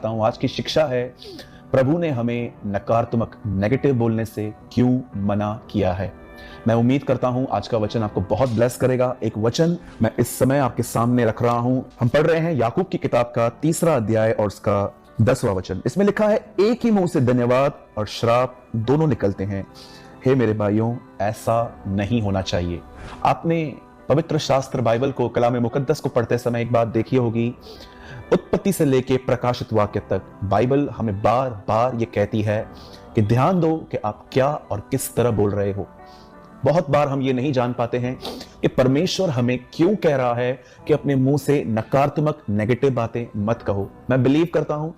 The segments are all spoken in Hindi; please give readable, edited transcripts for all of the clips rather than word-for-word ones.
चाहता हूं। आज की शिक्षा है, प्रभु ने हमें नकारात्मक नेगेटिव बोलने से क्यों मना किया है। मैं उम्मीद करता हूं आज का वचन आपको बहुत ब्लेस करेगा। एक वचन मैं इस समय आपके सामने रख रहा हूं। हम पढ़ रहे हैं याकूब की किताब का 3 अध्याय और उसका 10वां वचन। इसमें लिखा है, एक ही मुंह से धन्यवाद और श्राप दोनों निकलते हैं। हे मेरे भाइयों, ऐसा नहीं होना चाहिए। आपने पवित्र शास्त्र बाइबल को, कलाम मुकद्दस को पढ़ते समय एक बात देखी होगी, उत्पत्ति से लेके प्रकाशित वाक्य तक बाइबल हमें बार बार ये कहती है कि ध्यान दो कि आप क्या और किस तरह बोल रहे हो। बहुत बार हम ये नहीं जान पाते हैं कि परमेश्वर हमें क्यों कह रहा है कि अपने मुंह से नकारात्मक नेगेटिव बातें मत कहो। मैं बिलीव करता हूं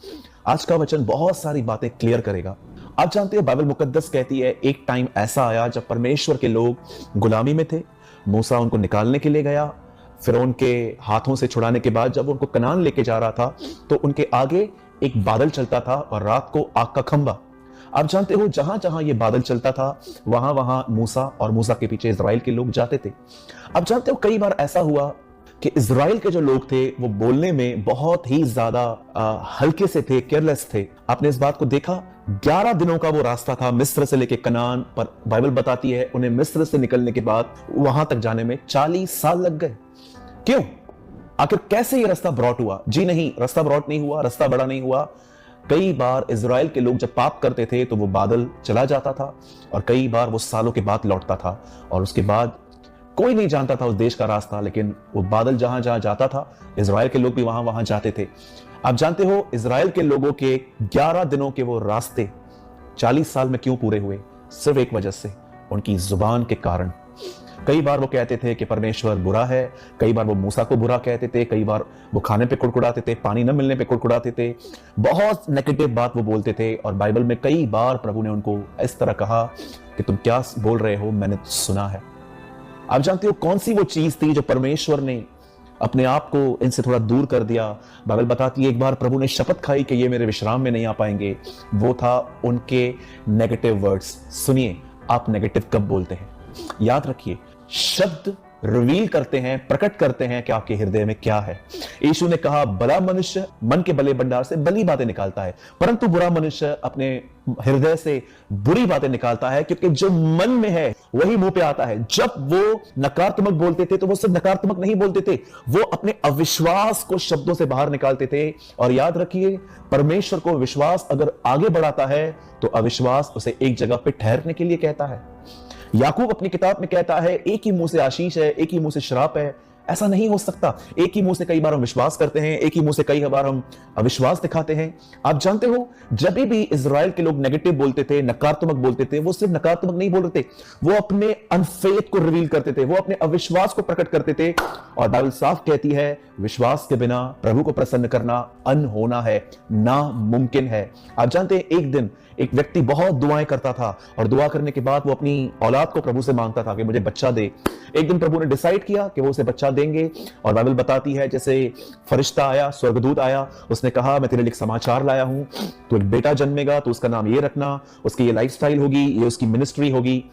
आज का वचन बहुत सारी बातें क्लियर करेगा। आप जानते हो, बाइबल मुकद्दस कहती है एक टाइम ऐसा आया जब परमेश्वर के लोग गुलामी में थे। मूसा उनको निकालने के लिए गया, फिर उनके हाथों से छुड़ाने के बाद जब उनको कनान लेके जा रहा था तो उनके आगे एक बादल चलता था और रात को आग का खंभा। आप जानते हो, जहां जहां ये बादल चलता था वहां वहां मूसा और मूसा के पीछे इजराइल के लोग जाते थे। आप जानते हो, कई बार ऐसा हुआ कि इजराइल के जो लोग थे वो बोलने में बहुत ही ज्यादा हल्के से थे, केयरलेस थे। आपने इस बात को देखा। 11 दिनों का वो रास्ता था मिस्र से लेके कनान, पर बाइबल बताती है उन्हें मिस्र से निकलने के बाद वहां तक जाने में 40 साल लग गए। क्यों? आखिर कैसे ये रास्ता ब्रॉड हुआ? जी नहीं, रास्ता ब्रॉड नहीं हुआ, रास्ता बड़ा नहीं हुआ। कई बार इजराइल के लोग जब पाप करते थे तो वो बादल चला जाता था और कई बार वो सालों के बाद लौटता था और उसके बाद कोई नहीं जानता था उस देश का रास्ता, लेकिन वो बादल जहां जहां जाता था इजराइल के लोग भी वहां वहां जाते थे। आप जानते हो, इजराइल के लोगों के 11 दिनों के वो रास्ते 40 साल में क्यों पूरे हुए? सिर्फ एक वजह से, उनकी जुबान के कारण। कई बार वो कहते थे कि परमेश्वर बुरा है, कई बार वो मूसा को बुरा कहते थे, कई बार वो खाने पे कुड़कुड़ाते थे, पानी न मिलने पे कुड़कुड़ाते थे, बहुत नेगेटिव बात वो बोलते थे। और बाइबल में कई बार प्रभु ने उनको इस तरह कहा कि तुम क्या बोल रहे हो, मैंने सुना है। आप जानते हो कौन सी वो चीज थी जो परमेश्वर ने अपने आप को इनसे थोड़ा दूर कर दिया? बाइबल बताती है एक बार प्रभु ने शपथ खाई कि ये मेरे विश्राम में नहीं आ पाएंगे। वो था उनके नेगेटिव वर्ड्स। सुनिए, आप नेगेटिव कब बोलते हैं? याद रखिए, शब्द रिवील करते हैं, प्रकट करते हैं कि आपके हृदय में क्या है। यीशु ने कहा, भला मनुष्य मन के भले भंडार से भली बातें निकालता है, परंतु बुरा मनुष्य अपने हृदय से बुरी बातें निकालता है, क्योंकि जो मन में है वही मुंह पे आता है। जब वो नकारात्मक बोलते थे तो वो सिर्फ नकारात्मक नहीं बोलते थे, वो अपने अविश्वास को शब्दों से बाहर निकालते थे। और याद रखिए, परमेश्वर को विश्वास अगर आगे बढ़ाता है तो अविश्वास उसे एक जगह पे ठहरने के लिए कहता है। याकूब अपनी किताब में कहता है, एक ही मुंह से आशीष है, एक ही मुंह से श्राप है। ऐसा नहीं हो सकता। एक ही मुंह से कई बार हम विश्वास करते हैं, एक ही मुंह से कई बार हम अविश्वास दिखाते हैं। आप जानते हो, जब भी इजराइल के लोग नेगेटिव बोलते थे, नकारात्मक बोलते थे, वो सिर्फ नकारात्मक नहीं बोल रहे थे, वो अपने अनफेथ को रिवील करते थे, वो अपने अविश्वास को प्रकट करते थे। और बाइबल साफ कहती है, विश्वास के बिना प्रभु को प्रसन्न करना अनहोना है, नामुमकिन है। आप जानते हैं, एक दिन एक व्यक्ति बहुत दुआएं करता था और दुआ करने के बाद वो अपनी औलाद को प्रभु से मांगता था कि मुझे बच्चा दे। एक दिन प्रभु ने डिसाइड किया कि वो उसे बच्चा देंगे। और बाइबल बताती है, जैसे फरिश्ता आया, स्वर्गदूत आया, उसने कहा, मैं तेरे लिए एक समाचार लाया हूं, तो एक बेटा जन्मेगा, तो उसका नाम ये रखना, उसकी ये लाइफस्टाइल होगी, ये उसकी मिनिस्ट्री होगी।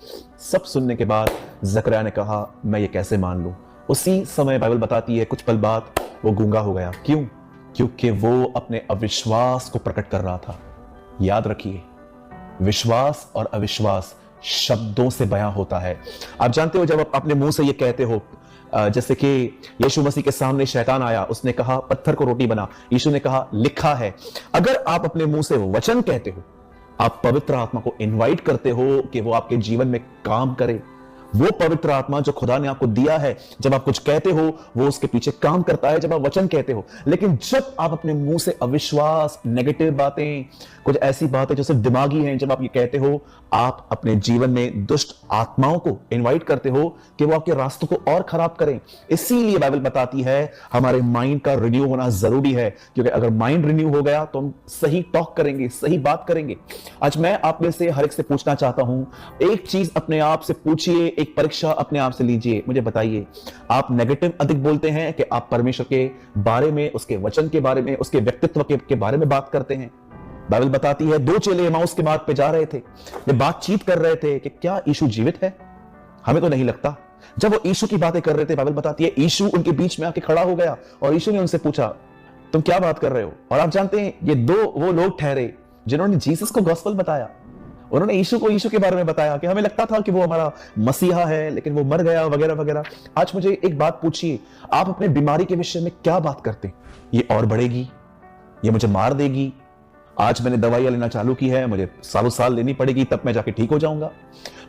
सब सुनने के बाद जकरिया ने कहा, मैं ये कैसे मान लूं? उसी समय बाइबल बताती है कुछ पल बाद वो गूंगा हो गया। क्यों? क्योंकि वो अपने अविश्वास को प्रकट कर रहा था। याद रखिए, विश्वास और अविश्वास शब्दों से बयां होता है। आप जानते हो, जब आप अपने मुंह से ये कहते हो, जैसे कि यीशु मसीह के सामने शैतान आया, उसने कहा पत्थर को रोटी बना, यीशु ने कहा लिखा है। अगर आप अपने मुंह से वचन कहते हो, आप पवित्र आत्मा को इनवाइट करते हो कि वो आपके जीवन में काम करे। वो पवित्र आत्मा जो खुदा ने आपको दिया है, जब आप कुछ कहते हो वो उसके पीछे काम करता है, जब आप वचन कहते हो। लेकिन जब आप अपने मुंह से अविश्वास, नेगेटिव बातें, कुछ ऐसी बातें जो सिर्फ दिमागी हैं, जब आप ये कहते हो, आप अपने जीवन में दुष्ट आत्माओं को इनवाइट करते हो कि वो आपके रास्तों को और खराब करें। इसीलिए बाइबल बताती है हमारे माइंड का रिन्यू होना जरूरी है, क्योंकि अगर माइंड रिन्यू हो गया तो हम सही टॉक करेंगे, सही बात करेंगे। आज मैं आप में से हर एक से पूछना चाहता हूं, एक चीज अपने आप से पूछिए, एक परीक्षा अपने आप से लीजिए। मुझे बताइए, आप नेगेटिव अधिक बोलते हैं कि आप परमेश्वर के बारे में, उसके वचन के बारे में, उसके व्यक्तित्व के बारे में बात करते हैं? बाइबल बताती है, दो चेले एमाउस के मार्ग पे जा रहे थे, वे बातचीत कर रहे थे कि क्या यीशु जीवित है? हमें तो नहीं लगता। जब वो यीशु की बातें कर रहे थे, बाइबल बताती है यीशु उनके बीच में आके खड़ा हो गया और यीशु ने उनसे पूछा, तुम क्या बात कर रहे हो। और आप जानते हैं ये दो वो लोग ठहरे जिन्होंने जीसस को गॉस्पेल बताया। उन्होंने यीशु को यीशु के बारे में बताया कि हमें लगता था कि वो हमारा मसीहा है लेकिन वो मर गया वगैरह वगैरह। आज मुझे एक बात पूछिए, आप अपने बीमारी के विषय में क्या बात करते हैं? ये और बढ़ेगी, ये मुझे मार देगी, आज मैंने दवाइयां लेना चालू की है, मुझे सालों साल लेनी पड़ेगी तब मैं जाके ठीक हो जाऊंगा।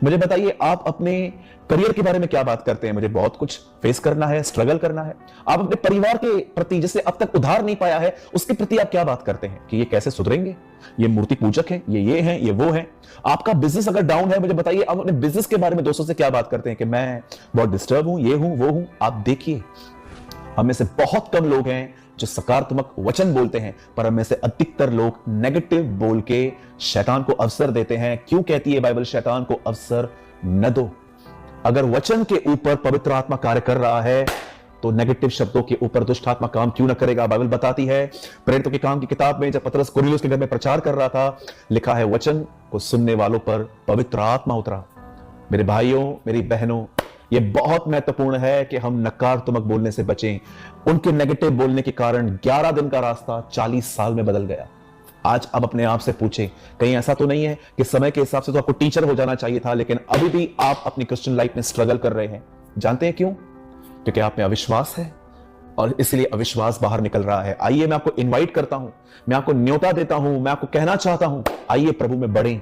मुझे बताइए आप अपने करियर के बारे में क्या बात करते हैं? मुझे बहुत कुछ फेस करना है, स्ट्रगल करना है। आप अपने परिवार के प्रति जिससे अब तक उधार नहीं पाया है उसके प्रति आप क्या बात करते हैं कि ये कैसे सुधरेंगे, ये मूर्ति पूजक है, ये है, ये वो है। आपका बिजनेस अगर डाउन है, मुझे बताइए आप अपने बिजनेस के बारे में दोस्तों से क्या बात करते हैं कि मैं बहुत डिस्टर्ब हूं, ये हूं, वो हूं। आप देखिए हमें से बहुत कम लोग हैं जो सकारात्मक वचन बोलते हैं, पर हमें से अधिकतर लोग नेगेटिव बोल के शैतान को अवसर देते हैं। क्यों कहती है बाइबल शैतान को अवसर न दो? अगर वचन के ऊपर पवित्र आत्मा कार्य कर रहा है तो नेगेटिव शब्दों के ऊपर दुष्ट आत्मा काम क्यों ना करेगा? बाइबल बताती है प्रेरितों के काम की किताब में, जब पतरस कुरनेलियुस के घर में प्रचार कर रहा था, लिखा है वचन को सुनने वालों पर पवित्र आत्मा उतरा। मेरे भाइयों, मेरी बहनों, यह बहुत महत्वपूर्ण है कि हम नकारात्मक बोलने से बचें। उनके नेगेटिव बोलने के कारण 11 दिन का रास्ता 40 साल में बदल गया। आज अब अपने आप से पूछें, कहीं ऐसा तो नहीं है कि समय के हिसाब से तो आपको टीचर हो जाना चाहिए था, लेकिन अभी भी आप अपनी क्रिश्चियन लाइफ में स्ट्रगल कर रहे हैं? जानते हैं क्यों? क्योंकि आप में अविश्वास है और इसलिए अविश्वास बाहर निकल रहा है। आइए मैं आपको इनवाइट करता हूं, मैं आपको न्योता देता हूं, मैं आपको कहना चाहता हूं, आइए प्रभु में बढ़ें।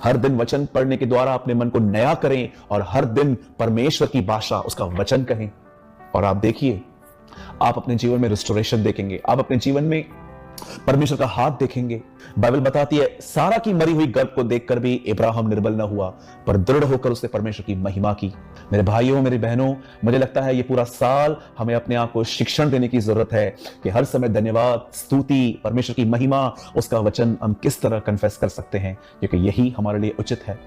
हर दिन वचन पढ़ने के द्वारा अपने मन को नया करें और हर दिन परमेश्वर की भाषा, उसका वचन कहें। और आप देखिए, आप अपने जीवन में रिस्टोरेशन देखेंगे, आप अपने जीवन में परमेश्वर का हाथ देखेंगे। बाइबल बताती है सारा की मरी हुई गर्भ को देखकर भी इब्राहिम निर्बल न हुआ, पर दृढ़ होकर उसने परमेश्वर की महिमा की। मेरे भाइयों, मेरी बहनों, मुझे लगता है ये पूरा साल हमें अपने आप को शिक्षण देने की जरूरत है कि हर समय धन्यवाद, स्तुति, परमेश्वर की महिमा, उसका वचन हम किस तरह कन्फेस कर सकते हैं, क्योंकि यही हमारे लिए उचित है।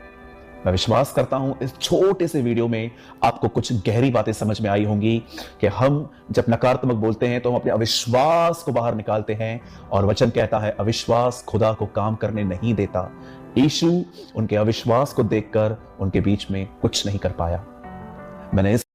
मैं विश्वास करता हूं इस छोटे से वीडियो में आपको कुछ गहरी बातें समझ में आई होंगी कि हम जब नकारात्मक बोलते हैं तो हम अपने अविश्वास को बाहर निकालते हैं, और वचन कहता है अविश्वास खुदा को काम करने नहीं देता। यीशु उनके अविश्वास को देखकर उनके बीच में कुछ नहीं कर पाया। मैंने इस